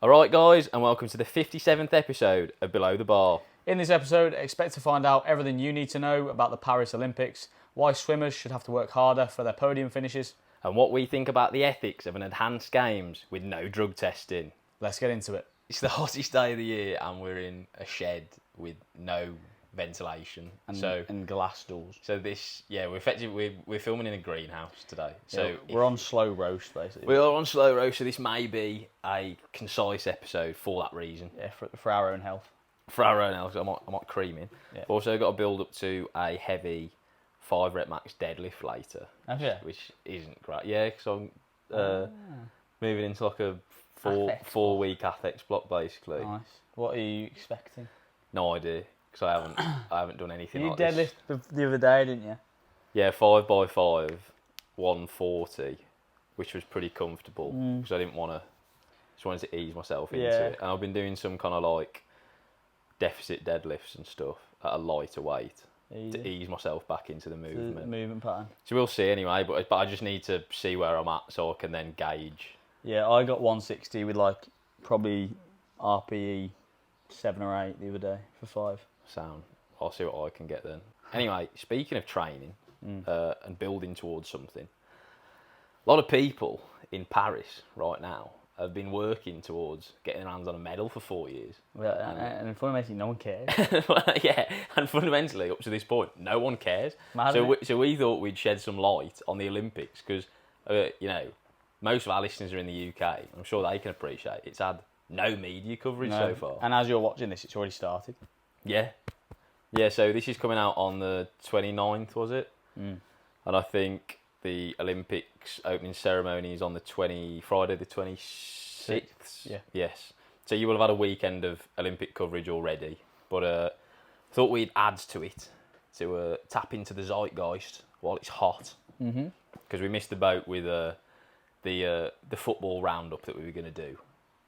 Alright guys, and welcome to the 57th episode of Below the Bar. In this episode, expect to find out everything you need to know about the Paris Olympics, why swimmers should have to work harder for their podium finishes, And what we think about the ethics of an enhanced games with no drug testing. Let's get into it. It's the hottest day of the year and we're in a shed with no ventilation. And glass doors. So we're filming in a greenhouse today. So we're on slow roast, basically. we are on slow roast, so this may be a concise episode for that reason. Yeah, for our own health. For our own health, I might cream in. Yeah. I've also got to build up to a heavy 5 rep max deadlift later. Oh, yeah. Which isn't great. Yeah, because I'm moving into like a four week Athex block basically. Nice. What are you expecting? No idea, because I haven't done anything You like this. deadlift the other day, didn't you? Yeah, 5x5, 140, which was pretty comfortable because I just wanted to ease myself into it. And I've been doing some kind of like deficit deadlifts and stuff at a lighter weight to ease myself back into the movement. The movement pattern. So we'll see anyway, but I just need to see where I'm at so I can then gauge. Yeah, I got 160 with like probably RPE 7 or 8 the other day for 5. Sound. I'll see what I can get then. Anyway, speaking of training and building towards something, a lot of people in Paris right now have been working towards getting their hands on a medal for 4 years. Well, and fundamentally, no one cares. Yeah, and fundamentally, up to this point, no one cares. So we thought we'd shed some light on the Olympics because, most of our listeners are in the UK. I'm sure they can appreciate it's had no media coverage so far. And as you're watching this, it's already started. Yeah. Yeah, so this is coming out on the 29th, was it? And I think the Olympics opening ceremony is on Friday the 26th. Yeah. Yes. So you will have had a weekend of Olympic coverage already. But thought we'd add to it to tap into the zeitgeist while it's hot. Because we missed the boat with the football roundup that we were going to do.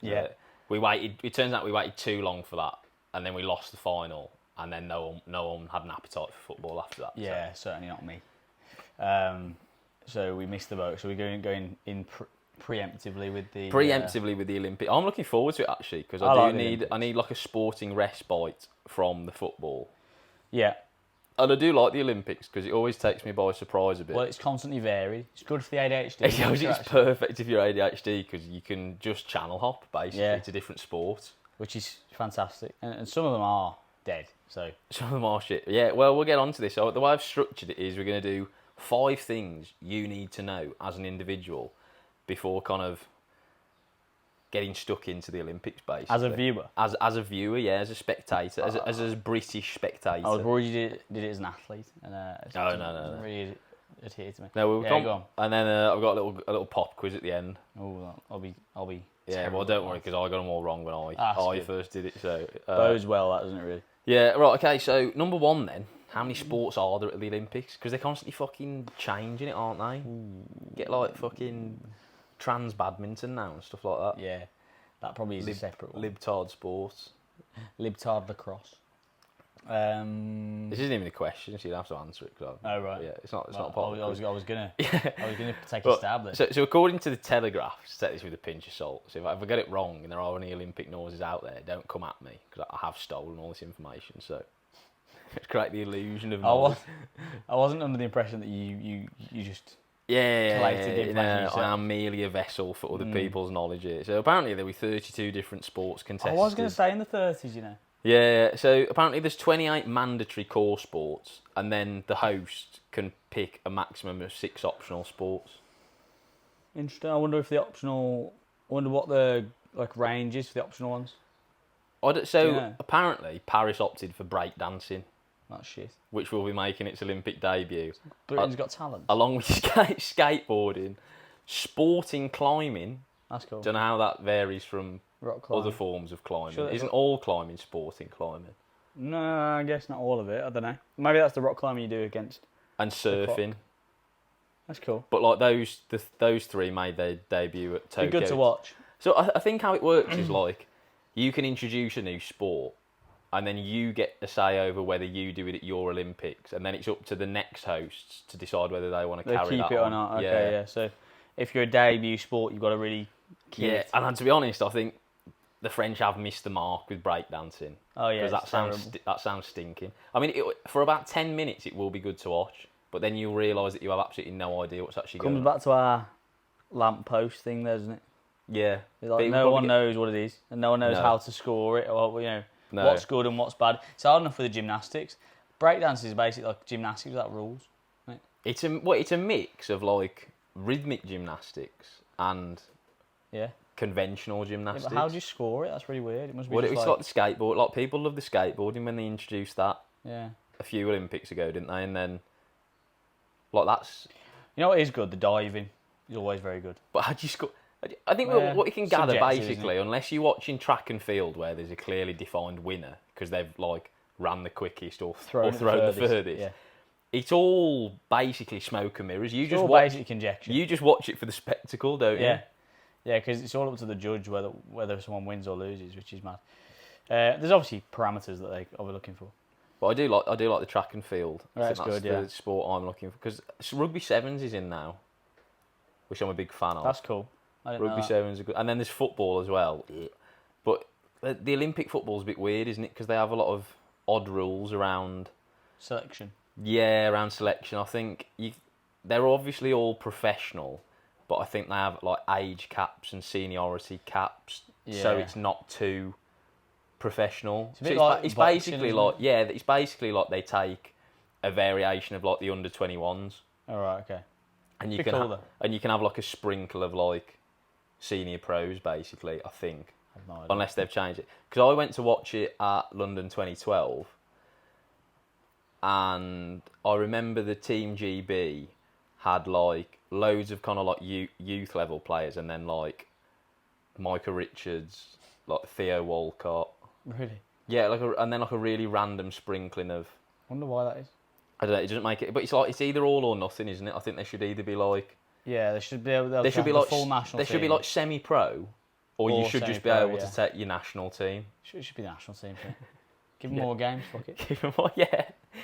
Yeah. It turns out we waited too long for that. And then we lost the final. And then no one had an appetite for football after that. Yeah, certainly not me. So we missed the boat. So we're going in preemptively with the with the Olympics. I'm looking forward to it actually because I need like a sporting respite from the football. Yeah. And I do like the Olympics because it always takes me by surprise a bit. Well, it's constantly varied. It's good for the ADHD. It's perfect if you're ADHD because you can just channel hop basically to different sports, which is fantastic. And some of them are dead. So some of them are shit. Yeah. Well, we'll get on to this. So the way I've structured it is we're going to do 5 things you need to know as an individual before kind of getting stuck into the Olympics, basically. As a viewer? As a viewer, yeah, as a spectator, as a British spectator. I was worried you did it as an athlete. And, no. Really adhere to me. No, go on. And then I've got a little pop quiz at the end. Oh, I'll be. Yeah, well, don't worry, because I got them all wrong when I first did it. So bodes well, that doesn't it, really? Yeah, right, okay, so number 1 then. How many sports are there at the Olympics? Because they're constantly fucking changing it, aren't they? Get like fucking trans badminton now and stuff like that. Yeah, that probably is a separate one. Libtard sports. Libtard lacrosse. This isn't even a question, so you don't have to answer it. Cause oh, right. Yeah, it's not part I was gonna take a stab at it. So according to the Telegraph, take this with a pinch of salt. So if I get it wrong and there are any Olympic noises out there, don't come at me because I have stolen all this information. So let's create the illusion of knowledge. I wasn't under the impression that you just collected the information. I am merely a vessel for other people's knowledge here. So apparently there were 32 different sports contested. I was going to say in the 30s, you know. Yeah, so apparently there's 28 mandatory core sports, and then the host can pick a maximum of 6 optional sports. Interesting. I wonder what the range is for the optional ones. Apparently Paris opted for breakdancing. That's shit. Which will be making its Olympic debut. Britain's Got Talent. Along with skateboarding, sporting climbing. That's cool. Don't know how that varies from rock climbing. Other forms of climbing. Sure, isn't all climbing sporting climbing? No, I guess not all of it. I don't know. Maybe that's the rock climbing you do against. And surfing. That's cool. But like those 3 made their debut at Tokyo. Be good to watch. So I think how it works is like you can introduce a new sport and then you get a say over whether you do it at your Olympics, and then it's up to the next hosts to decide whether they want to carry that on. Keep it or not. Okay, yeah. So if you're a debut sport, you've got to really keep it. And to be honest, I think the French have missed the mark with breakdancing. Oh yeah, Because that sounds stinking. I mean, for about 10 minutes it will be good to watch, but then you'll realise that you have absolutely no idea what's actually going on. Comes back to our lamppost thing, there, doesn't it? Yeah. Like, no one knows what it is, and no one knows how to score it, or what's good and what's bad. It's hard enough for the gymnastics. Breakdance is basically like gymnastics without rules. Right? It's a mix of like rhythmic gymnastics and conventional gymnastics. Yeah, but how do you score it? That's really weird. It must be. It's like the skateboard. Like people love the skateboarding when they introduced that. Yeah. A few Olympics ago, didn't they? And then, like that's. You know what is good? The diving is always very good. But how do you score? I think what you can gather basically, unless you're watching track and field where there's a clearly defined winner because they've like ran the quickest or thrown the furthest. Yeah. It's all basically smoke and mirrors. You just watch basic conjecture. You just watch it for the spectacle, don't you? Yeah, because it's all up to the judge whether someone wins or loses, which is mad. There's obviously parameters that they are looking for. But I do like the track and field. Right, that's good. The sport I'm looking for because rugby sevens is in now, which I'm a big fan of. That's cool. Rugby sevens are good, and then there's football as well. But the Olympic football's a bit weird, isn't it? Because they have a lot of odd rules around selection. Yeah, around selection. I think they're obviously all professional, but I think they have like age caps and seniority caps, so it's not too professional. It's basically like they take a variation of like the under 21s. All right, okay. And you can have like a sprinkle of like senior pros, basically. I think, unless they've changed it. Because I went to watch it at London 2012. And I remember the Team GB had like loads of kind of like youth level players, and then like Micah Richards, like Theo Walcott. Really? Yeah, and then like a really random sprinkling of. Wonder why that is. I don't know. It doesn't make it, but it's either all or nothing, isn't it? I think they should either be like. Yeah, they should be able. They should be like full national. They should be like semi-pro, or you should just be able to take your national team. It should be the national team. Give them more games, fuck it. Give them more,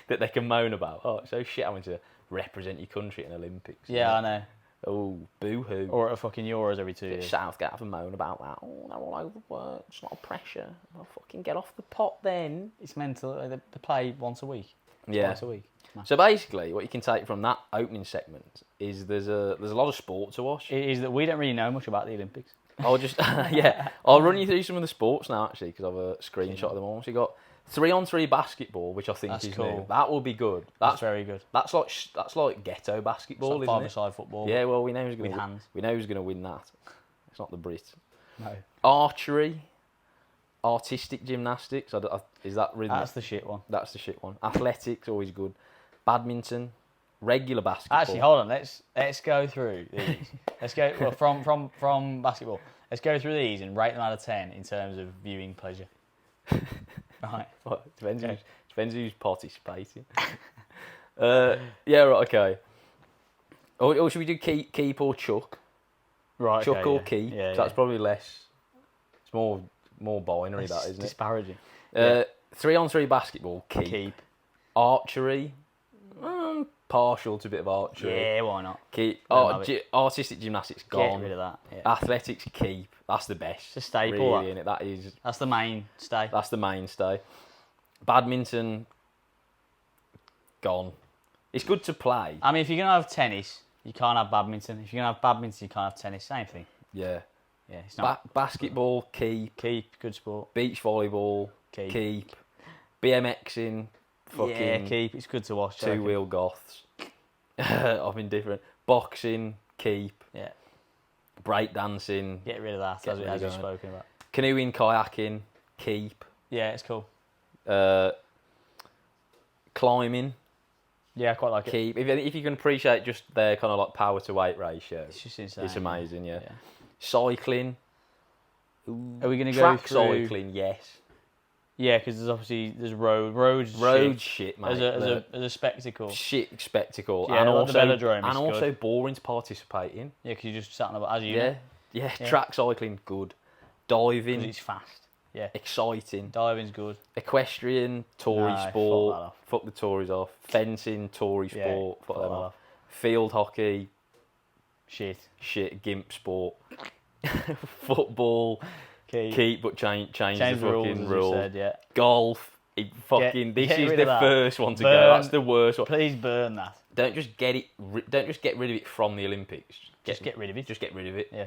that they can moan about. Oh, it's so shit having to represent your country in Olympics. Yeah, I know. Oh, boo-hoo. Or at a fucking Euros every 2 years. Southgate have a moan about that. Oh, they're all over the work. It's not a pressure. I'll fucking get off the pot then. It's mental. They play once a week. Yeah. Twice a week. So basically, what you can take from that opening segment is there's a lot of sport to watch. It is that we don't really know much about the Olympics. I'll just I'll run you through some of the sports now actually because I've a screenshot of them all. So you got 3-on-3 basketball, which I think is cool. New. That will be good. That's very good. That's like ghetto basketball, it's like isn't it? 5-a-side football. Yeah, well we know who's going to hands. We know who's going to win that. It's not the Brit. No. Archery, artistic gymnastics. Is that rhythmic? That's the shit one. That's the shit one. Athletics always good. Badminton, regular basketball. Actually, hold on. Let's go through these. Let's go from basketball. Let's go through these and rate them out of 10 in terms of viewing pleasure. Right. Well, depends who's participating. Yeah, right, okay. Or should we do keep or chuck? Right, chuck or keep. Yeah, so that's probably less. It's more binary, that, isn't disparaging. it? 3-on-3 basketball, keep. Archery, partial to a bit of archery. Yeah, why not? Keep. Artistic gymnastics, gone. Get rid of that. Yeah. Athletics, keep. That's the best. It's a staple. Really, innit? That's the mainstay. That's the mainstay. Badminton, gone. It's good to play. I mean, if you're going to have tennis, you can't have badminton. If you're going to have badminton, you can't have tennis. Same thing. Yeah. Yeah, it's not. Basketball, keep. Keep, good sport. Beach volleyball, keep. BMXing, fucking. Yeah, keep. It's good to watch. Two-wheel goths. I've been different. Boxing, keep. Yeah. Breakdancing. Get rid of that, as we've spoken about. Canoeing, kayaking, keep. Yeah, it's cool. Climbing. Yeah, I quite like keep. If you can appreciate just their kind of like power to weight ratio, it's just insane. It's amazing, yeah. Cycling. Ooh. Are we going to go track through... cycling? Yes. Yeah, because there's roads shit, mate. As a spectacle. Shit spectacle, yeah, and like also the velodrome is also good. boring to participate in. Yeah, because you just sat on the as you yeah. know. Yeah, track cycling good. Diving. Because it's fast. Yeah. Exciting. Diving's good. Equestrian, Tory sport. Fuck the Tories off. Fencing, Tory sport. Fuck them off. Field hockey. Shit. Gimp sport. Football. Keep. but change the Change fucking the rules, as you rule. said, yeah. Golf, this Get is rid the of that. first one to Burn. go. That's the worst one. Please burn that. Don't just get it. Don't just get rid of it from the Olympics. Just get rid of it. Just get rid of it. Yeah.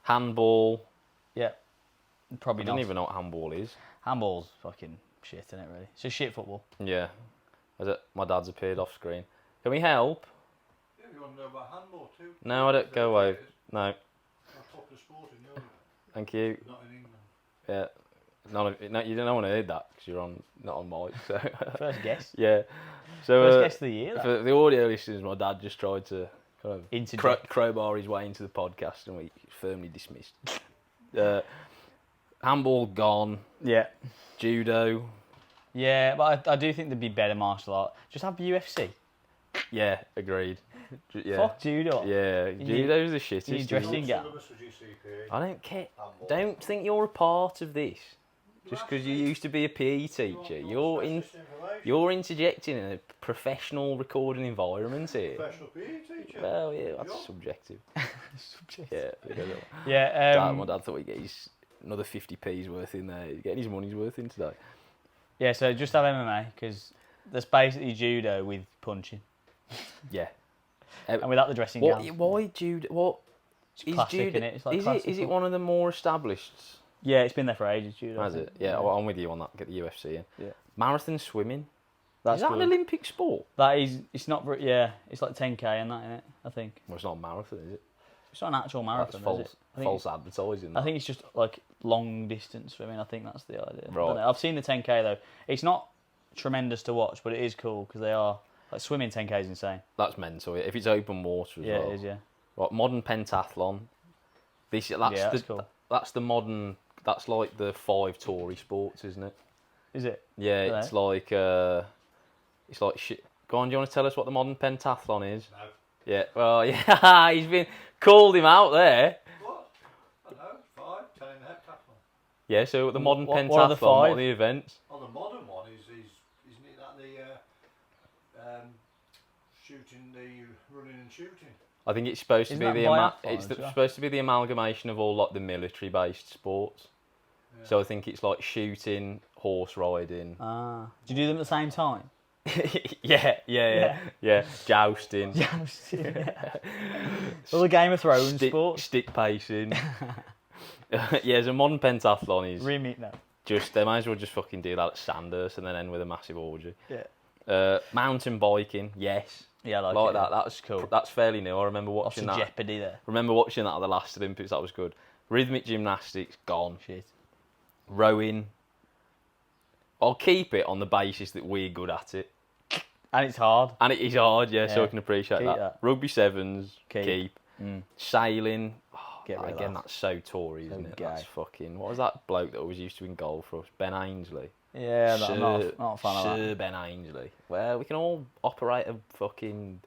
Handball. Yeah. Probably I not. don't even know what handball is. Handball's fucking shit, isn't it, really? It's just shit football. Yeah. My dad's appeared off screen. Can we help? Yeah, you want to know about handball too? No, I don't. Go away. No. That's popular sport in Europe, Thank you. not in England. Yeah. No, you don't want to hear that because you're not on mic. So. First guess. Yeah. So First guess of the year. for the audio listeners, my dad just tried to kind of Interject. crowbar his way into the podcast, and we firmly dismissed. Handball gone. Yeah. Judo. Yeah, but I do think there'd be better martial art. Just have UFC. Yeah, agreed. Yeah. Fuck judo. Yeah, judo's the shittest. you dress isn't it? in- Yeah. Syllabus for GCP, I don't care. handball. Don't think you're a part of this. Just because you used to be a PE teacher, you're interjecting in a professional recording environment here. Professional PE teacher. Well, yeah, that's You're- subjective. Yeah, we don't know. Yeah. My dad thought he'd get another 50p's worth in there. He's getting his money's worth in today. Yeah. So just have MMA because that's basically judo with punching Yeah. and without the dressing gown. Why judo? What It's is classic, judo? innit? It's like Is classical. it one of the more established? Yeah, it's been there for ages. Judo. I Has think. it? Yeah, well, I'm with you on that. Get the UFC in. Yeah. Marathon swimming. That's is that good. an Olympic sport? That is. It's not. Yeah. It's like 10k and that in it. I think Well, it's not a marathon, is it? it's not an actual marathon. That's Is it? false advertising. I think it's just like long distance swimming. I think that's the idea. I Right. don't know. I've seen the 10k though. It's not tremendous to watch, but it is cool because they are like swimming 10k is insane. That's mental. If it's open water as Yeah, well. it is. Yeah. Right, modern pentathlon. That's cool. That's the modern. That's like the 5 Tory sports, isn't it? Is it? Yeah, Are it's they? like shit. Go on, do you want to tell us what the modern pentathlon is? No. Yeah. Well, yeah, he's been called him out there. What? I don't know, 5, 10 in the heptathlon. Yeah. So the modern What pentathlon. are the 5? What are the events? Oh, the modern one isn't it that the shooting, the running and shooting? I think it's supposed to Isn't be that biathlon it's as well? supposed to be the amalgamation of all like the military-based sports. Yeah. So I think it's like shooting, horse riding. Ah. Do you do them at the same time? yeah. Jousting. All the Game of Thrones sports. Stick pacing. Yeah, so modern pentathlon is Remake now. just, they might as well just fucking do that at Sandhurst and then end with a massive orgy. Yeah. Mountain biking, yes. Yeah, I Like it. that. That's cool. That's fairly new. I remember Lots watching of that. jeopardy there. Remember watching that at the last Olympics. That was good. Rhythmic gymnastics gone. Shit. Rowing. I'll keep it on the basis that we're good at it, And it's hard. and it is hard. Yeah, so Yeah. I can appreciate Keep that. that. Rugby sevens, Keep. keep. Mm. Sailing. Get rid of Again, that. that's so Tory, isn't So it? gay. That's fucking. What was that bloke that always used to win goal for us? Ben Ainsley. Yeah, I'm not a fan of that. Sir Ben Ainsley. Well, we can all operate a fucking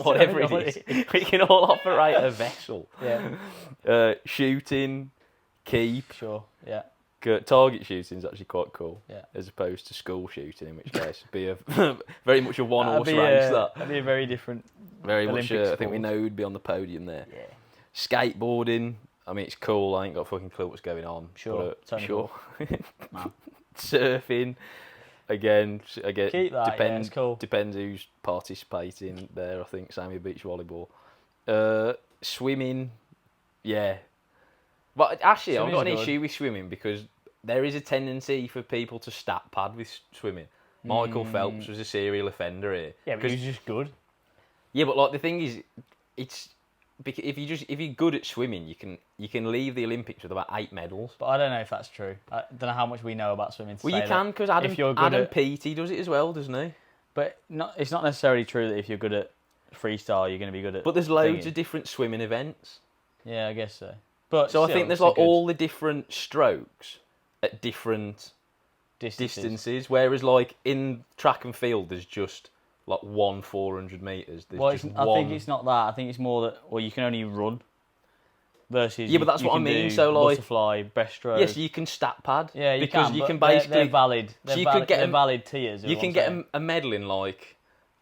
whatever it is. We can all operate a vessel. Yeah, Shooting, keep. sure. Yeah. Target shooting is actually quite cool. Yeah. As opposed to school shooting, in which case it'd be a very much a one That'd horse be, race. That'd be a very different. Very much. Olympic I think we sport. know who'd be on the podium there. Yeah. Skateboarding. I mean, it's cool. I ain't got a fucking clue what's going on. Sure, But, totally sure. Man. Surfing. Again, Keep that, yeah, it's cool. Depends who's participating there. I think same with beach volleyball. Swimming, yeah. But actually, I've got an Swimming's good. issue with swimming because there is a tendency for people to stat pad with swimming. Michael Phelps was a serial offender here. Yeah, but he's just good. Yeah, but like the thing is, it's because if you're good at swimming, you can leave the Olympics with about 8 medals. But I don't know if that's true. I don't know how much we know about swimming. To Well, say you can that. because If you're good Adam at- Peaty does it as well, doesn't he? But it's not necessarily true that if you're good at freestyle, you're going to be good at. But there's loads singing. of different swimming events. Yeah, I guess so. But So I still, think there's still like good all the different strokes at different distances. distances. Whereas like in track and field, there's just like 400 meters. There's Well, just I one. think it's not that. I think it's more that you can only run. Versus Yeah, but that's you what I can mean, do so, like- butterfly, breaststroke. Yes, you can stat pad. yeah, you because can. you but can they're basically valid. They're so you valid, could get they're a- valid tiers. you can get a medal in like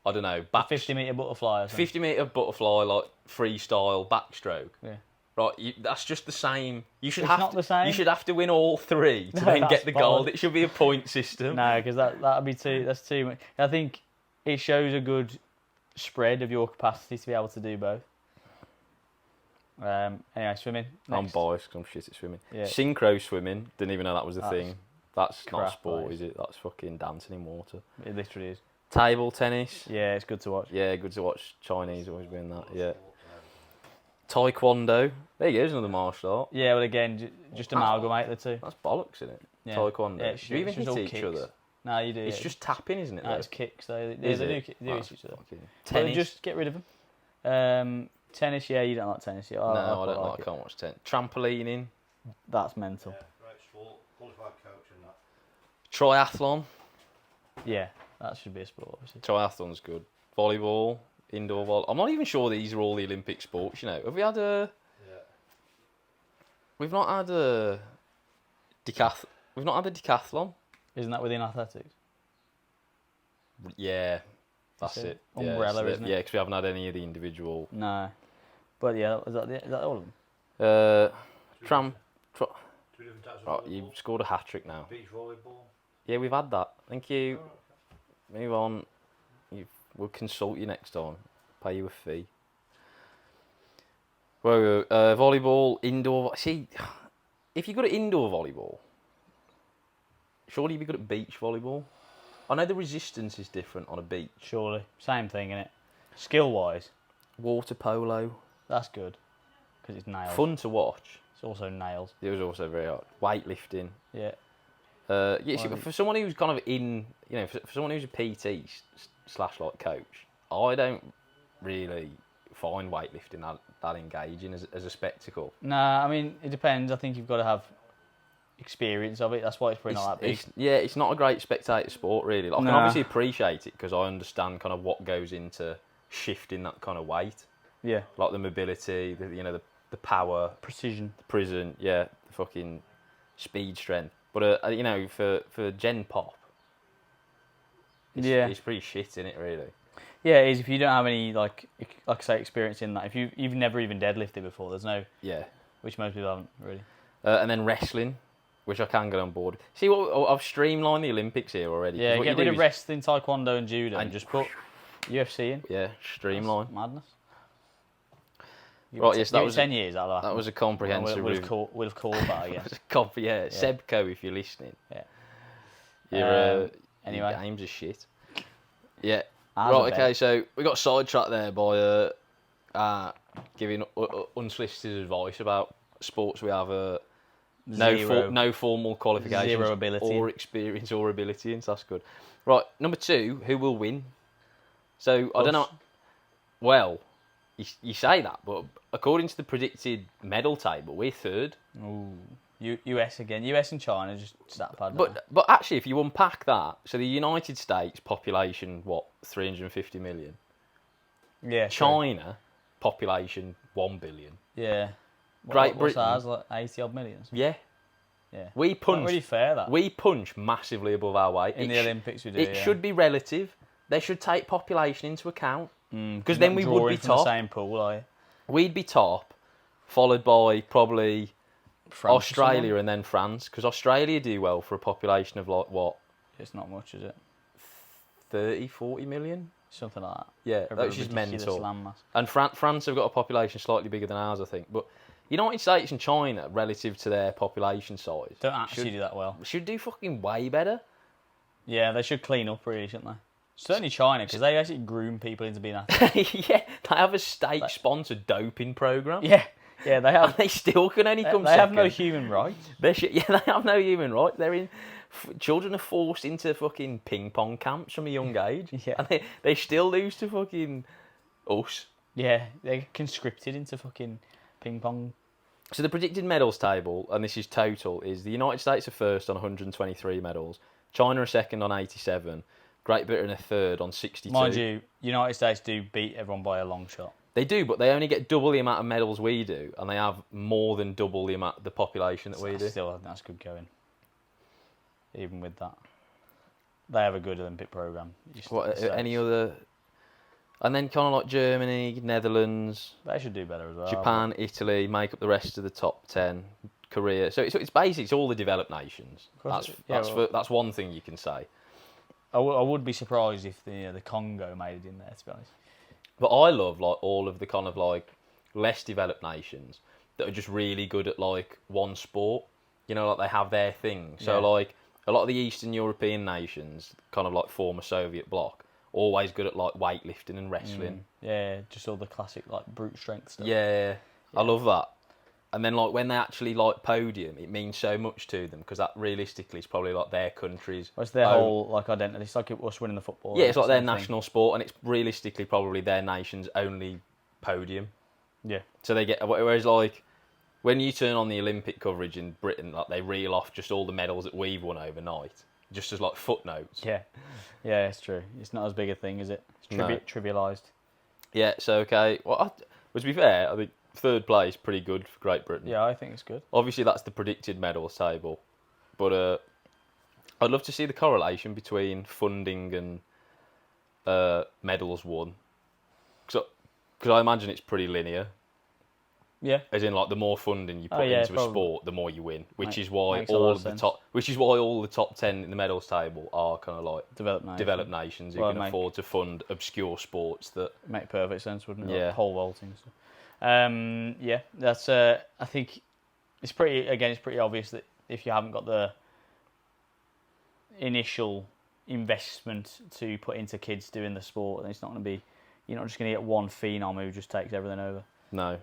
I don't know, back 50-meter butterfly or something. 50-meter butterfly, like freestyle backstroke. Yeah. Right, that's just the same. You should It's have not to, the same. You should have to win all 3 to No, then that's get the gold. bollocks. It should be a point system. No, because that'd be too. That's too much. I think it shows a good spread of your capacity to be able to do both. Anyway, swimming. I'm Next. biased because I'm shit at swimming. Yeah. Synchro swimming. Didn't even know that was a That's thing. That's not a crap, sport, that is it? That's fucking dancing in water. It literally is. Table tennis. Yeah, it's good to watch. Yeah, good to watch. Chinese always doing that. Yeah. Taekwondo. There you go. There's another martial art. Yeah, well, again, just amalgamate the two. That's bollocks, isn't it? Yeah. Taekwondo. Yeah, Do you even it's all hit each kicks. other? No, you do. It's yeah. just tapping, isn't it? No, though? it's kicks though. Is They it? do hit each other. Fucking- But Tennis. just get rid of them. Tennis, yeah, you don't like tennis. Yeah, No, I quite don't like. it. I can't watch tennis. Trampolining. That's mental. Yeah, right sport, qualified coach and that. Triathlon. Yeah, that should be a sport, obviously. Triathlon's good. Volleyball. Indoor volleyball. I'm not even sure these are all the Olympic sports. You know, have we had a? Yeah. We've not had a We've not had a decathlon. Isn't that within athletics? Yeah, that's Is it? it. Umbrella, yeah, isn't it? Yeah, because we haven't had any of the individual. No. But yeah, is that all of them? Tram. 2 different types of Right, volleyball. you've scored a hat trick now. Beach volleyball. Yeah, we've had that. Thank you. Move on. We'll consult you next time. Pay you a fee. Well, volleyball, indoor. See, if you're good at indoor volleyball, surely you'd be good at beach volleyball. I know the resistance is different on a beach. Surely. Same thing, innit? Skill-wise, Water polo, that's good. Because it's nails. fun to watch. It's also nails. It was also very hard. Weightlifting. Yeah. Yeah, see, Well, for someone who's kind of in, you know, for someone who's a PT slash like coach, I don't really find weightlifting that engaging as a spectacle. Nah, I mean, it depends. I think you've got to have experience of it. That's why it's probably not that big. It's not a great spectator sport really. Like, I can Nah. obviously appreciate it because I understand kind of what goes into shifting that kind of weight, Yeah. like the mobility, the power, Precision. the prison, the fucking speed, strength. But for Gen Pop, it's pretty shit, isn't it? Really. Yeah, it is. If you don't have any, like I say, experience in that, if you've never even deadlifted before, there's no, Yeah. which most people haven't really. And then wrestling, which I can get on board. See, I've streamlined the Olympics here already. 'cause Yeah, what get you rid do of is- wrestling, taekwondo, and judo, and And- just put UFC in. Yeah, streamline. That's madness. Right, yes, that was 10 years. That was a comprehensive We'd have review. called that again. That was a copy, yeah. Sebco, if you're listening. Yeah. Your Anyway. your games are shit. Yeah. Ours are Right, okay, so we got sidetracked there by giving unsolicited advice about sports we have no formal qualifications, Zero ability. or experience or ability in, so that's good. Right, number 2, who will win? So, I don't know. Us. Well, you say that, but according to the predicted medal table, we're 3rd. Ooh. US again. US and China just that bad. But actually, if you unpack that, so the United States population, 350 million. yeah. China population 1 billion. Yeah. Great What's Britain. ours, like 80 odd million? Yeah, Yeah. we Not punch. really fair that. We punch massively above our weight. In the Olympics we do. It should be relative. They should take population into account. Because then we would be from the top. same pool, are you? We'd be top, followed by probably France or Australia someone? and then France, because Australia do well for a population of like what It's not much, is it? 30, 40 million. Something like that. Yeah, A that's just ridiculous mental. landmass. And France have got a population slightly bigger than ours, I think. But United States and China, relative to their population size, Don't actually do that well. should do fucking way better. Yeah, they should clean up really, shouldn't they? Certainly China, because they actually groom people into being athletes. Yeah, they have a state-sponsored doping program. yeah, they And have. they still can only come They have second. no human rights. They have no human right. They're in. Children are forced into fucking ping pong camps from a young age, Yeah. and they still lose to fucking us. Yeah, they're conscripted into fucking ping pong. So the predicted medals table, and this is total, is the United States are first on 123 medals, China are second on 87, Great Britain are third on 62. Mind you, United States do beat everyone by a long shot. They do, but they only get double the amount of medals we do, and they have more than double the population that we do. Still, I think that's good going. Even with that, they have a good Olympic program. What, any other And then kind of like Germany, Netherlands, They should do better as well. Japan, Italy make up the rest of the top 10. Korea. So it's basically it's all the developed nations. That's one thing you can say. I would be surprised if the Congo made it in there, to be honest. But I love like all of the kind of like less developed nations that are just really good at like one sport. You know, like they have their thing. So like a lot of the Eastern European nations, kind of like former Soviet bloc, always good at like weightlifting and wrestling. Yeah, just all the classic like brute strength stuff. Yeah, I love that. And then like when they actually like podium, it means so much to them because that realistically is probably like their country's. Well, it's their whole like identity. It's like us winning the football. Yeah, it's like their national sport, and it's realistically probably their nation's only podium. Yeah. So they get, whereas like when you turn on the Olympic coverage in Britain, like they reel off just all the medals that we've won overnight, just as like footnotes. Yeah, it's true. It's not as big a thing, is it? It's trivialised. Yeah. So okay. Well, to be fair, I think third place pretty good for Great Britain. Yeah, I think it's good. Obviously, that's the predicted medals table, but I'd love to see the correlation between funding and medals won, because I imagine it's pretty linear. Yeah. As in, like the more funding you put into a sport, the more you win. Which is why makes all the top 10 in the medals table are kind of like developed nations who can afford to fund obscure sports that make perfect sense, wouldn't it? Yeah. Like pole vaulting. So. Yeah, that's. I think it's pretty obvious that if you haven't got the initial investment to put into kids doing the sport, then it's not going to be. You're not just going to get one phenom who just takes everything over. No.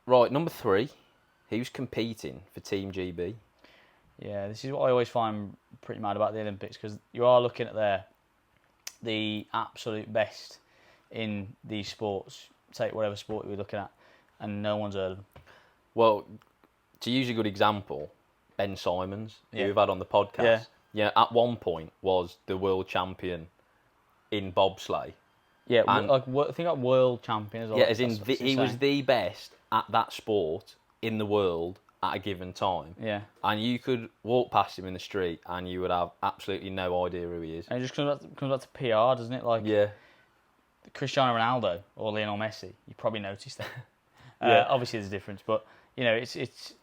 Right, number 3. Who's competing for Team GB? Yeah, this is what I always find pretty mad about the Olympics, because you are looking at the absolute best in these sports. Take whatever sport you're looking at, and no one's heard of them. Well, to use a good example, Ben Simons, who we've had on the podcast, at one point was the world champion in bobsleigh. Yeah, and I think like world champion as well. Yeah, as in he was the best at that sport in the world at a given time. Yeah. And you could walk past him in the street and you would have absolutely no idea who he is. And it just comes back to PR, doesn't it? Like Cristiano Ronaldo or Lionel Messi, you probably noticed that. Obviously, there's a difference, but you know, it's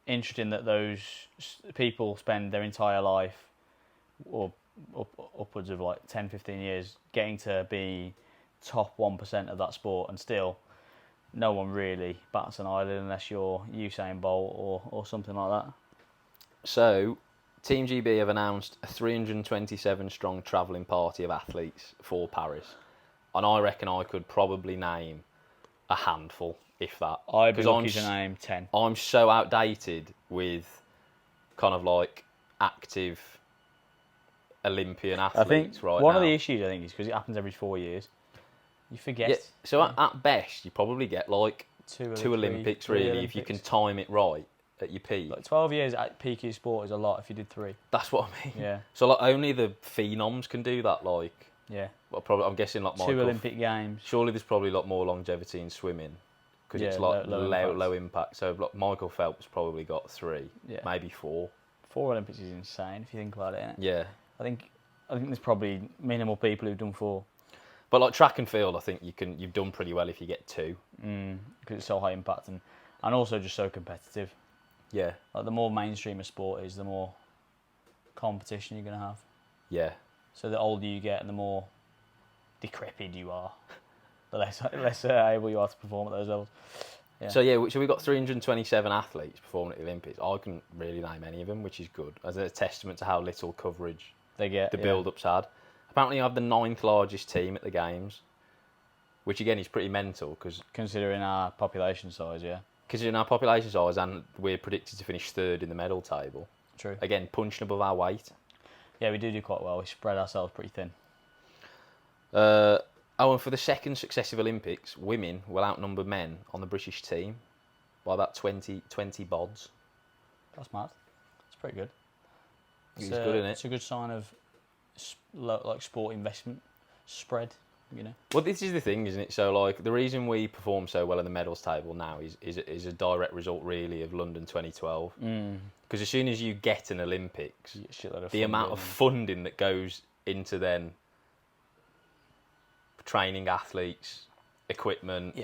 interesting that those people spend their entire life or upwards of like 10, 15 years getting to be top 1% of that sport, and still no one really bats an eyelid unless you're Usain Bolt or something like that. So, Team GB have announced a 327-strong travelling party of athletes for Paris, and I reckon I could probably name a handful, if that. I'd be lucky to name 10. I'm so outdated with kind of like active Olympian athletes. I think right one now. of the issues is because it happens every 4 years. You forget. Yeah, so at best, you probably get like two Olympics really, Olympics. if you can time it right at your peak. Like 12 years at peak of your sport is a lot if you did 3. That's what I mean. Yeah. So like only the phenoms can do that. Like well, probably I'm guessing like Michael. 2 Olympic Games. Surely there's probably a lot more longevity in swimming because it's like low impact. So like Michael Phelps probably got 3, maybe 4. 4 Olympics is insane if you think about it. Isn't it? Yeah. I think there's probably minimal people who've done 4. But like track and field, I think you've done pretty well if you get 2. Because it's so high impact and also just so competitive. Yeah. Like the more mainstream a sport is, the more competition you're gonna have. Yeah. So the older you get and the more decrepit you are, the less able you are to perform at those levels. Yeah. So we've got 327 athletes performing at the Olympics. I couldn't really name any of them, which is good, as a testament to how little coverage they get. The build-up's had. Apparently, you have the 9th largest team at the games, which again is pretty mental because considering our population size, Considering our population size, and we're predicted to finish 3rd in the medal table. True. Again, punching above our weight. Yeah, we do quite well. We spread ourselves pretty thin. And for the second successive Olympics, women will outnumber men on the British team by about 20 bods. That's mad. It's pretty good. It's good, isn't it? It's a good sign of like sport investment spread, you know. Well, this is the thing, isn't it? So, like, the reason we perform so well in the medals table now is a direct result, really, of London 2012. Because as soon as you get an Olympics, the amount of funding that goes into then training athletes, equipment,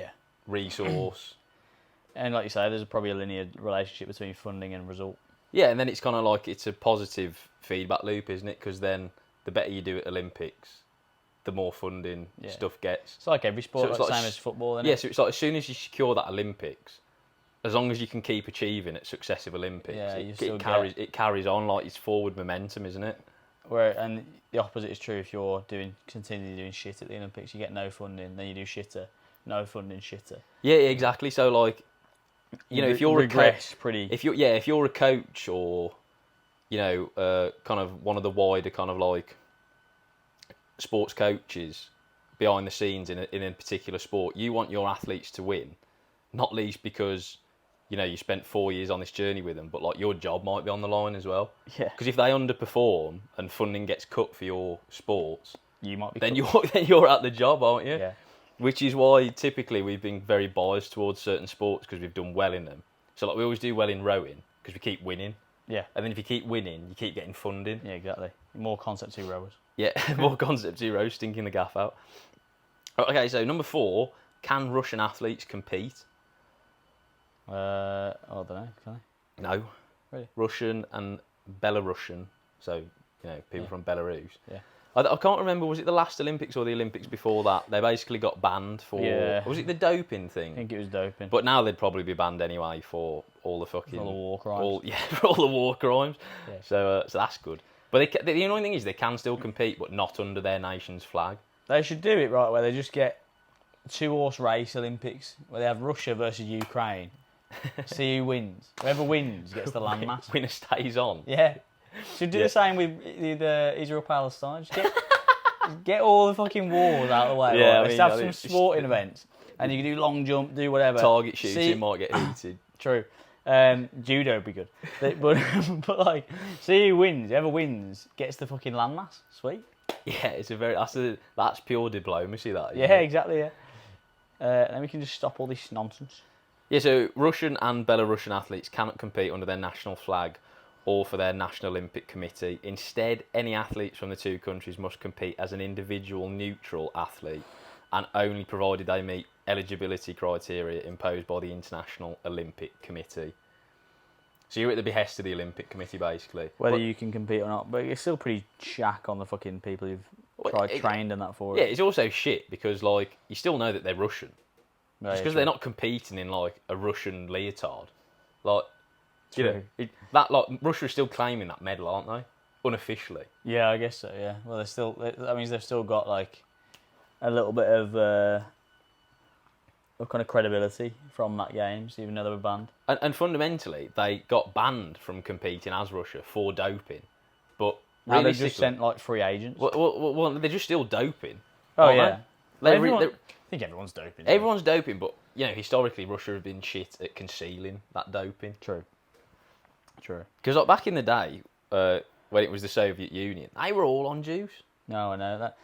resource. And like you say, there's probably a linear relationship between funding and result. Yeah, and then it's kind of like it's a positive feedback loop, isn't it? Because then the better you do at Olympics, the more funding stuff gets. It's like every sport, So like the same as football, isn't yeah, it? so it's like as soon as you secure that Olympics, as long as you can keep achieving at successive Olympics, it carries on, like it's forward momentum, isn't it? And the opposite is true if you're continually doing shit at the Olympics. You get no funding, then you do shitter, no funding, shitter. Yeah, exactly. So like, you know, if you're if you're a coach or, you know, kind of one of the wider kind of like sports coaches behind the scenes in a particular sport, you want your athletes to win, not least because, you know, you spent 4 years on this journey with them, but like your job might be on the line as well. Yeah. Because if they underperform and funding gets cut for your sports, you might be then you're at the job, aren't you? Yeah. Which is why typically we've been very biased towards certain sports because we've done well in them. So like we always do well in rowing because we keep winning. Yeah. And then if you keep winning, you keep getting funding. Yeah, exactly. More Concept 2 rowers. Yeah, more Concept 2 rows, stinking the gaff out. Okay, so number 4, can Russian athletes compete? I don't know, can I? No. Really? Russian and Belarusian, so, you know, people from Belarus. Yeah. I can't remember, was it the last Olympics or the Olympics before that? They basically got banned for... Yeah. Was it the doping thing? I think it was doping. But now they'd probably be banned anyway for all the fucking... All the war crimes. For all the war crimes. Yeah. So that's good. But the annoying thing is they can still compete, but not under their nation's flag. They should do it right where they just get 2-horse race Olympics, where they have Russia versus Ukraine. See who wins. Whoever wins gets the landmass. Winner stays on. Yeah. Should do the same with Israel-Palestine. Just get all the fucking wars out of the way. Yeah, right? Let's have some sporting events. And you can do long jump, do whatever. Target shooting might get heated. True. Judo would be good. But like, see who wins. Whoever wins gets the fucking landmass. Sweet. Yeah, that's pure diplomacy, that. Yeah, exactly, yeah. And then we can just stop all this nonsense. Yeah, so Russian and Belarusian athletes cannot compete under their national flag or for their National Olympic Committee. Instead, any athletes from the two countries must compete as an individual neutral athlete and only provided they meet eligibility criteria imposed by the International Olympic Committee. So you're at the behest of the Olympic Committee, basically. Whether you can compete or not, but it's still pretty shack on the fucking people who've trained and that for it. Yeah, it's also shit because, like, you still know that they're Russian. Right, Just because they're not competing in, like, a Russian leotard. Like, True. you know, Russia's still claiming that medal, aren't they? Unofficially. Yeah, I guess so, yeah. Well, that means they've still got, like, a little bit of kind of credibility from that games, even though they were banned. And fundamentally, they got banned from competing as Russia for doping. But now they've just sent, like, free agents. Well, they're just still doping. Oh, yeah. I think everyone's doping. Everyone's doping, but, you know, historically, Russia have been shit at concealing that doping. True. Because, like, back in the day, when it was the Soviet Union, they were all on juice. No, I know that.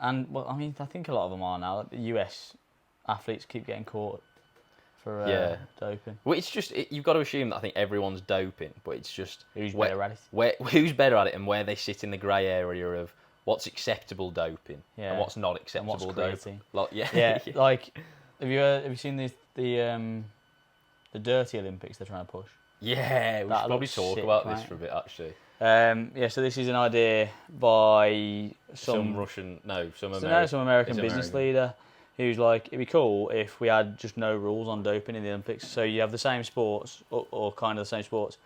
And, well, I mean, I think a lot of them are now. Like, the US athletes keep getting caught for doping. Well, it's just, you've got to assume that I think everyone's doping, but it's just... Who's better at it? Who's better at it and where they sit in the grey area of what's acceptable doping and what's not acceptable doping. Like, yeah, like, have you seen the dirty Olympics they're trying to push? Yeah, we should probably talk about this for a bit, actually. So this is an idea by some American business leader who's like, it'd be cool if we had just no rules on doping in the Olympics. So you have the same sports, or kind of the same sports,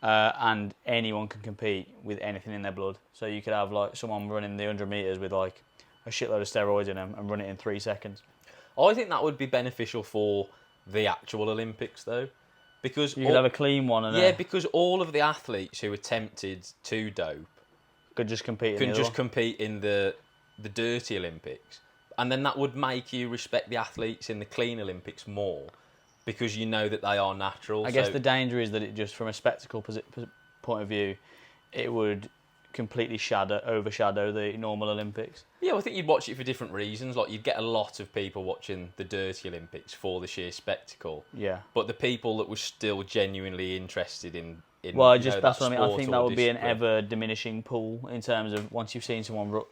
and anyone can compete with anything in their blood. So you could have like someone running the 100 metres with like a shitload of steroids in them and run it in 3 seconds. I think that would be beneficial for the actual Olympics, though. Because you could have a clean one. Because all of the athletes who attempted to dope could just compete in the dirty Olympics. And then that would make you respect the athletes in the clean Olympics more because you know that they are natural. I guess the danger is that it just, from a spectacle point of view, it would completely overshadow the normal Olympics. Yeah, well, I think you'd watch it for different reasons. Like, you'd get a lot of people watching the dirty Olympics for the sheer spectacle. Yeah. But the people that were still genuinely interested in that's what I mean. I think that would be an ever diminishing pool in terms of once you've seen someone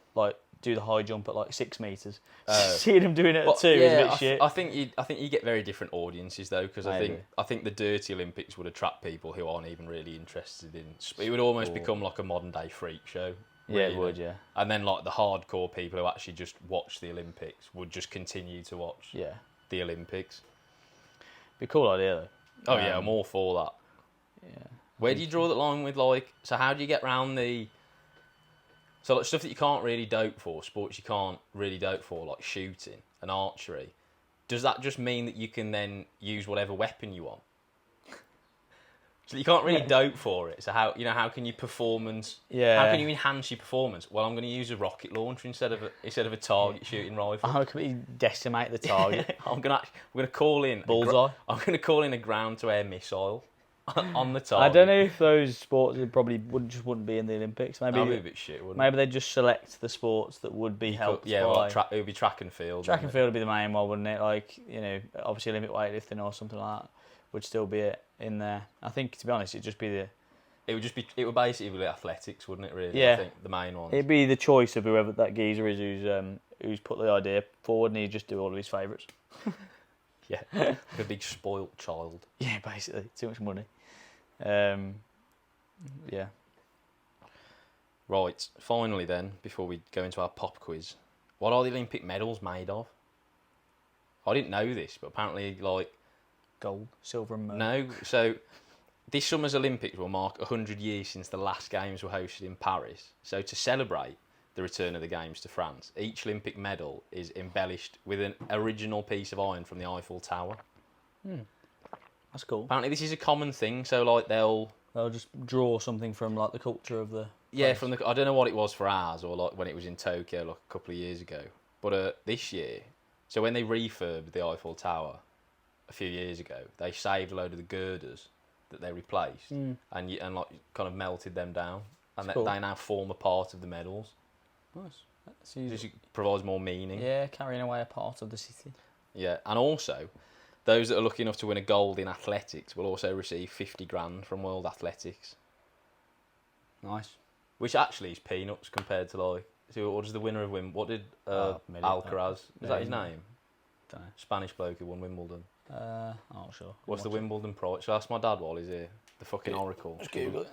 do the high jump at like 6 meters. Seeing them doing it at 2 yeah, is a bit shit. I think you get very different audiences though, because Maybe. I think the dirty Olympics would attract people who aren't even really interested in. It would almost become like a modern day freak show. Yeah, really. it would. Yeah. And then like the hardcore people who actually just watch the Olympics would just continue to watch Yeah. the Olympics. Be a cool idea though. Oh yeah, I'm all for that. Yeah. Where do you draw the line with like? So how do you get around the? So like stuff that you can't really dope for, sports you can't really dope for, like shooting and archery. Does that just mean that you can then use whatever weapon you want? So you can't really dope for it. So how can you performance? Yeah. How can you enhance your performance? Well, I'm going to use a rocket launcher instead of a target shooting rifle. I'm going to decimate the target. we're going to call in Bullseye. I'm going to call in a ground-to-air missile on the target. I don't know if those sports probably wouldn't be in the Olympics. Maybe That'd be a bit shit, wouldn't maybe they just select the sports that would be helped. Yeah, by... well, it would be track and field. Track and field would be the main one, wouldn't it? Like, obviously Olympic weightlifting or something like that would still be in there. I think, to be honest, it'd just be It would basically be athletics, wouldn't it? Really, yeah. I think the main ones. It'd be the choice of whoever that geezer is who's put the idea forward, and he'd just do all of his favourites. Yeah, a big spoilt child. Yeah, basically, too much money. Yeah. Right, finally then, before we go into our pop quiz, what are the Olympic medals made of? I didn't know this, but apparently, like... Gold, silver and gold. No, so this summer's Olympics will mark 100 years since the last Games were hosted in Paris. So to celebrate the return of the Games to France, each Olympic medal is embellished with an original piece of iron from the Eiffel Tower. That's cool. Apparently this is a common thing, so like they'll just draw something from like the culture of the yeah, place. from the I don't know what it was for ours or like when it was in Tokyo like a couple of years ago. But this year, so when they refurbed the Eiffel Tower a few years ago, they saved a load of the girders that they replaced and like kind of melted them down, and cool. they now form a part of the medals. Nice. Just provides more meaning. Yeah, carrying away a part of the city. Yeah, and also those that are lucky enough to win a gold in athletics will also receive 50 grand from World Athletics. Nice. Which actually is peanuts compared to like. So what does the winner of Wimbledon? What did Alcaraz? Is that his name? Don't know. Spanish bloke who won Wimbledon. I'm not sure. What's the Wimbledon prize? Shall I ask my dad while he's here? The fucking oracle. Just Google it.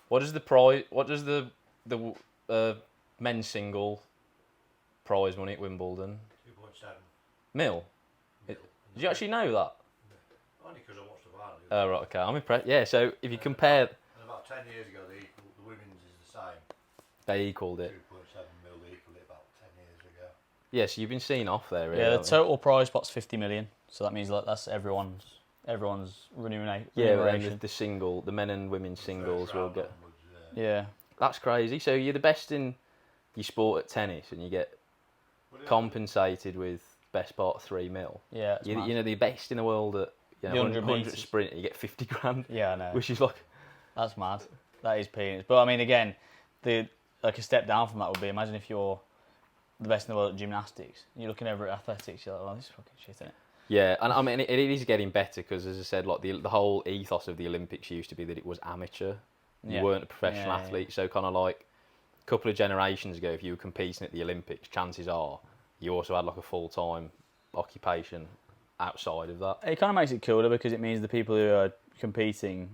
What is the prize? What does the men's single prize money at Wimbledon? 2.7 Mil. Did you actually know that? Only because I watched the value. Oh right, okay. I'm impressed. Yeah. So if you compare, And about 10 years ago, the women's is the same. they equalled it. 2.7 mil, they equalled it about 10 years ago. Yeah. So you've been seen off there. Really, Yeah, the haven't you? total prize pot's 50 million. So that means like that's everyone's remuneration. Yeah, and the men and women's singles will get. Yeah. That's crazy. So you're the best in your sport at tennis, and you get compensated with best part 3 mil. Yeah. It's mad. You know the best in the world at The 100 100 metres. sprint, you get 50 grand. Yeah, I know. Which is like, That's mad. That is peanuts. But I mean, again, like a step down from that would be, imagine if you're the best in the world at gymnastics. You're looking over at athletics. You're like, well, this is fucking shit, isn't it? yeah, and I mean it is getting better because, as I said, like the whole ethos of the Olympics used to be that it was amateur. You Yeah. weren't a professional Yeah, yeah. athlete, so kind of like a couple of generations ago, if you were competing at the Olympics, chances are you also had like a full-time occupation outside of that. It kind of makes it cooler because it means the people who are competing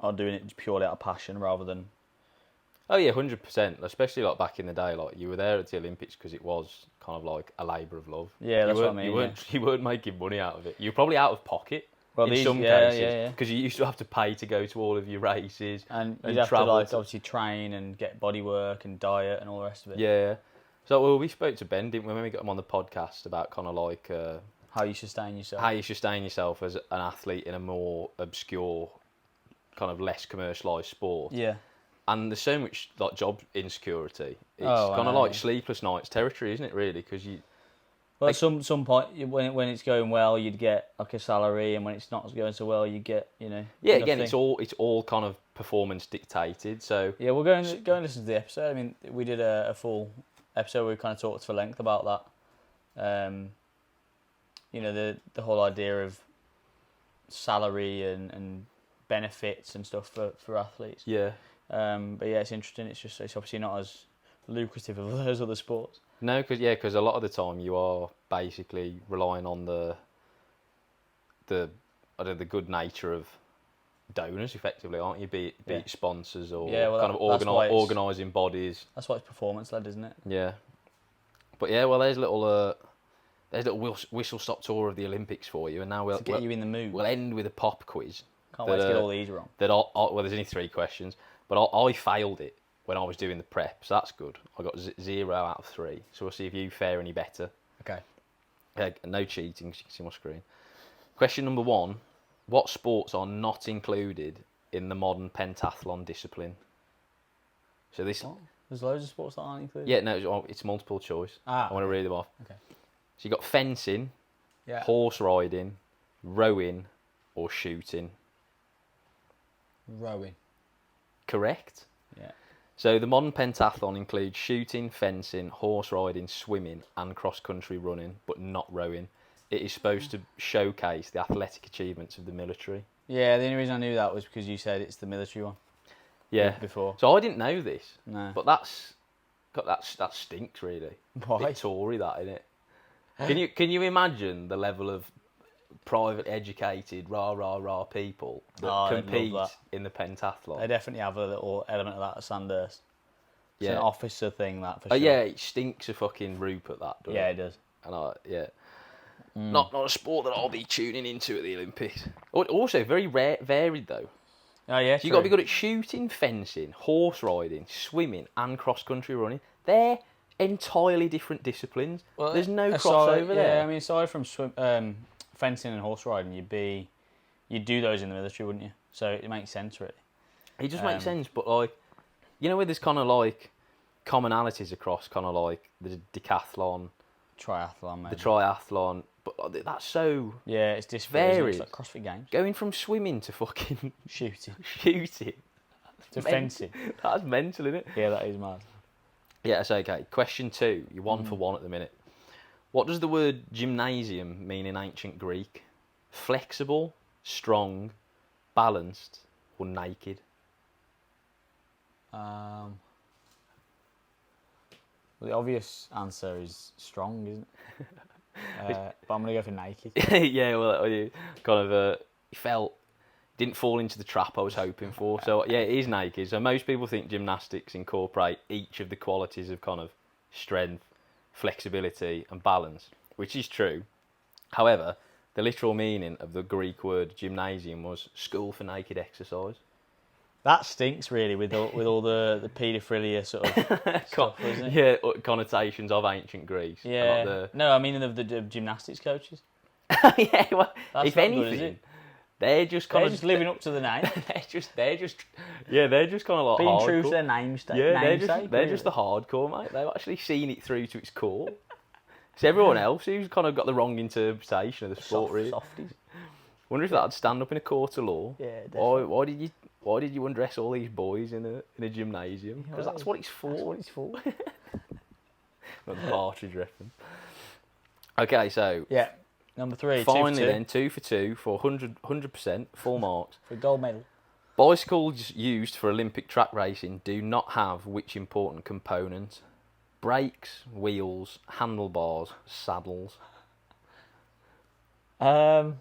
are doing it purely out of passion rather than... Oh yeah, 100%. Especially like back in the day, like you were there at the Olympics because it was kind of like a labour of love. Yeah, that's what I mean. You weren't making money out of it. You were probably out of pocket in some yeah, cases because you used to have to pay to go to all of your races And you'd have to travel like obviously train and get body work and diet and all the rest of it. Yeah. So well, we spoke to Ben, didn't we, when we got him on the podcast about kind of like How you sustain yourself. how you sustain yourself as an athlete in a more obscure, kind of less commercialised sport. Yeah. And there's so much like job insecurity. It's Oh, I kind of know. like sleepless nights territory, isn't it? Really, because you. Well, at some point, when it's going well, you'd get like a salary, and when it's not going so well, you get Yeah, again, nothing. it's all kind of performance dictated. So Yeah, we'll go and listen to the episode. I mean, we did a full episode where we kind of talked for length about that. The whole idea of salary and benefits and stuff for athletes. yeah, But yeah, it's interesting. It's obviously not as lucrative of those other sports. No, because a lot of the time you are basically relying on the good nature of donors, effectively, aren't you? Be it sponsors or kind of organising bodies. That's why it's performance led, isn't it? Yeah. But yeah, well, there's a little whistle stop tour of the Olympics for you, and now To get you in the mood. We'll end with a pop quiz. Can't wait to get all these wrong. Well, there's only 3 questions, but I failed it when I was doing the prep, so that's good. I got 0 out of 3, so we'll see if you fare any better. Okay. No cheating, as you can see my screen. Question number 1. What sports are not included in the modern pentathlon discipline? So this... What? There's loads of sports that aren't included? Yeah, no, it's multiple choice. I want to read them off. Okay. So you got fencing, horse riding, rowing, or shooting. Rowing. Correct. Yeah. So the modern pentathlon includes shooting, fencing, horse riding, swimming, and cross-country running, but not rowing. It is supposed to showcase the athletic achievements of the military. Yeah, the only reason I knew that was because you said it's the military one. Yeah. Before. So I didn't know this. No. But that stinks really. Why? Bit Tory, that, innit? Can you imagine the level of private educated rah people that compete in the pentathlon? They definitely have a little element of that at Sandhurst. It's an officer thing, that, for sure. Yeah, it stinks of fucking Rupert, that, doesn't it? Yeah, it does. And not a sport that I'll be tuning into at the Olympics. Also, very varied though. Oh yeah, so you got to be good at shooting, fencing, horse riding, swimming, and cross-country running. They're entirely different disciplines. Well, there's no crossover there. Yeah, I mean, aside from fencing and horse riding, you'd do those in the military, wouldn't you? So it makes sense, really. It just makes sense, but like, where there's kind of like commonalities across kind of like the decathlon, triathlon, maybe. The triathlon, but that's so it's just varied. It's like CrossFit Games. Going from swimming to fucking shooting to fencing. That's mental, isn't it? Yeah, that is mad. Yeah, that's okay. Question 2. You're 1 for 1 at the minute. What does the word gymnasium mean in ancient Greek? Flexible, strong, balanced, or naked? Well, the obvious answer is strong, isn't it? But I'm going to go for naked. Yeah, well, you kind of didn't fall into the trap I was hoping for. So, yeah, it is naked. So most people think gymnastics incorporate each of the qualities of kind of strength, flexibility, and balance, which is true. However, the literal meaning of the Greek word gymnasium was school for naked exercise. That stinks, really, with all the paedophilia sort of stuff, isn't it? Yeah, connotations of ancient Greece. Yeah. No, I mean the gymnastics coaches. Yeah, well, that's if anything, they're just kind of living up to the name. they're just kind of like being hardcore. true to their namesake. Yeah, they're just the hardcore, mate. They've actually seen it through to its core. It's everyone else who's kind of got the wrong interpretation of the sport, really. Softies. Wonder if that'd stand up in a court of law. Yeah, definitely. Why did you undress all these boys in a gymnasium? Because that's what it's for. That's what it's for. Not the partridge reference. Okay, so yeah, number 3. Finally, 2 for 2 for 100%, full marks. For a gold medal. Bicycles used for Olympic track racing do not have which important component? Brakes, wheels, handlebars, saddles. So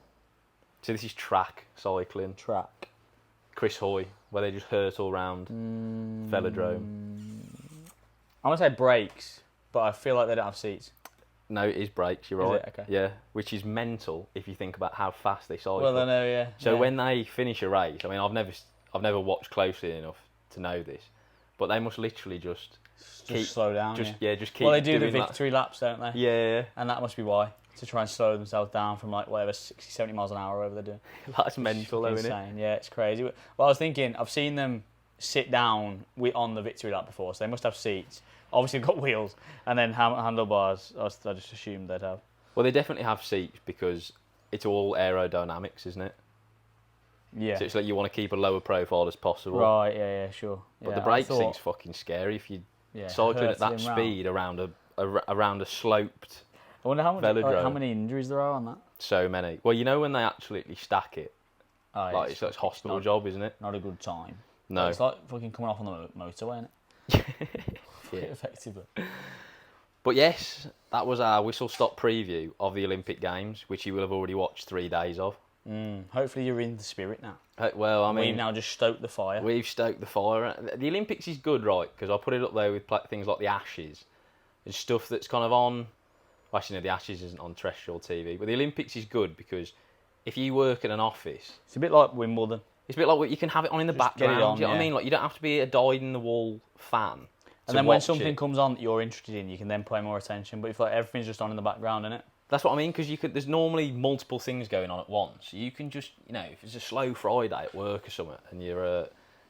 this is track cycling. Track. Chris Hoy, where they just hurtle around velodrome. I want to say brakes, but I feel like they don't have seats. No, it is brakes, you're right. Is it? Okay. Yeah, which is mental if you think about how fast they cycle. Well, I know, yeah. So when they finish a race, I mean, I've never watched closely enough to know this, but they must literally just slow down. Just keep. Well, they do the doing victory laps, don't they? Yeah. And that must be why, to try and slow themselves down from like whatever 60, 70 miles an hour, whatever they're doing. That's mental, though, isn't it? Yeah, it's crazy. Well, I was thinking, I've seen them sit down on the victory lap before, so they must have seats. Obviously, they've got wheels, and then handlebars. I just assumed they'd have. Well, they definitely have seats because it's all aerodynamics, isn't it? Yeah. So it's like you want to keep a lower profile as possible. Right. Yeah. Sure. But the brake thing's fucking scary if you cycling at that speed around a sloped. I wonder velodrome. How many injuries there are on that. So many. Well, when they actually stack it, it's a hospital job, isn't it? Not a good time. No. It's like fucking coming off on the motorway, isn't it? Yeah. Effectively. But yes, that was our whistle-stop preview of the Olympic Games, which you will have already watched 3 days of. Hopefully you're in the spirit now. Well, I mean, we've now just stoked the fire. We've stoked the fire. The Olympics is good, right? Because I put it up there with things like the Ashes and stuff that's kind of on. Actually, no, the Ashes isn't on terrestrial TV, but the Olympics is good because if you work in an office, It's a bit like Wimbledon. it's a bit like what you can have it on in the Just get it background. on, Do you know what I yeah. mean? Like you don't have to be a dyed-in-the-wall fan. And then when something comes on that you're interested in, you can then pay more attention. But if like everything's just on in the background, innit? That's what I mean, because there's normally multiple things going on at once. You can just, if it's a slow Friday at work or something, and you're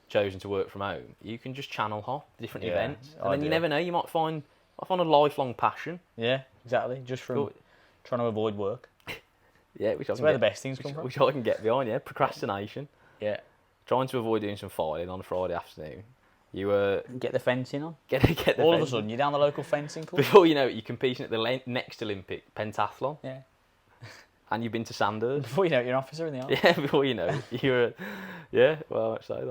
chosen to work from home, you can just channel hop different events, and then you never know, you might find a lifelong passion. Yeah, exactly. Just from trying to avoid work. Yeah, which That's where the best things come from. Which I can get behind. Yeah, procrastination. Yeah. Trying to avoid doing some filing on a Friday afternoon. You get the fencing on. Get the all of a sudden, you're down the local fencing club. Before you know it, you're competing at the next Olympic pentathlon. Yeah. And you've been to Sandhurst. Before you know it, you're an officer in the army. Yeah, before you know it, you're well, I'd say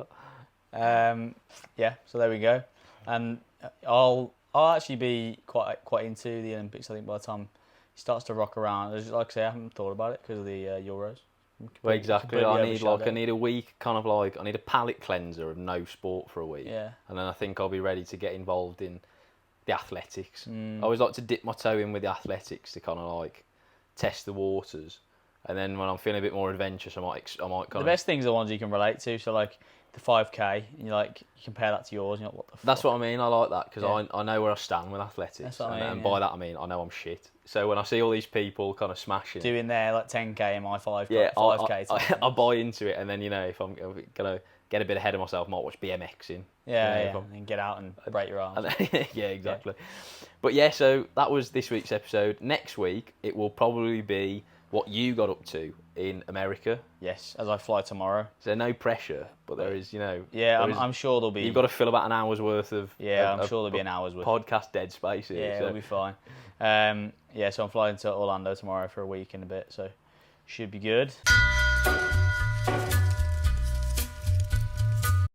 that. Yeah, so there we go. And I'll actually be quite into the Olympics. I think by the time it starts to rock around, like I say, I haven't thought about it because of the Euros. Well, exactly. I need a week, kind of like I need a palate cleanser of no sport for a week. Yeah. And then I think I'll be ready to get involved in the athletics. I always like to dip my toe in with the athletics to kind of like test the waters. And then when I'm feeling a bit more adventurous, I might The best things are the ones you can relate to. So like the 5K, and you compare that to yours. You're like, what the fuck? That's what I mean. I like that because I know where I stand with athletics. That's what I mean, and by that I mean I know I'm shit. So when I see all these people kind of smashing, doing their like 10K and my 5K, yeah, 5K. I buy into it, and then if I'm gonna get a bit ahead of myself, I might watch BMXing. Yeah, and get out and break your arms. Yeah, exactly. Yeah. But yeah, so that was this week's episode. Next week it will probably be what you got up to in America. Yes, as I fly tomorrow. So no pressure, but there is, Yeah, I'm sure there'll be. You've got to fill about an hour's worth of. Yeah, I'm sure there'll be an hour's worth. Podcast dead space here. Yeah, so. it'll be fine. Yeah, so I'm flying to Orlando tomorrow for a week and a bit, so should be good.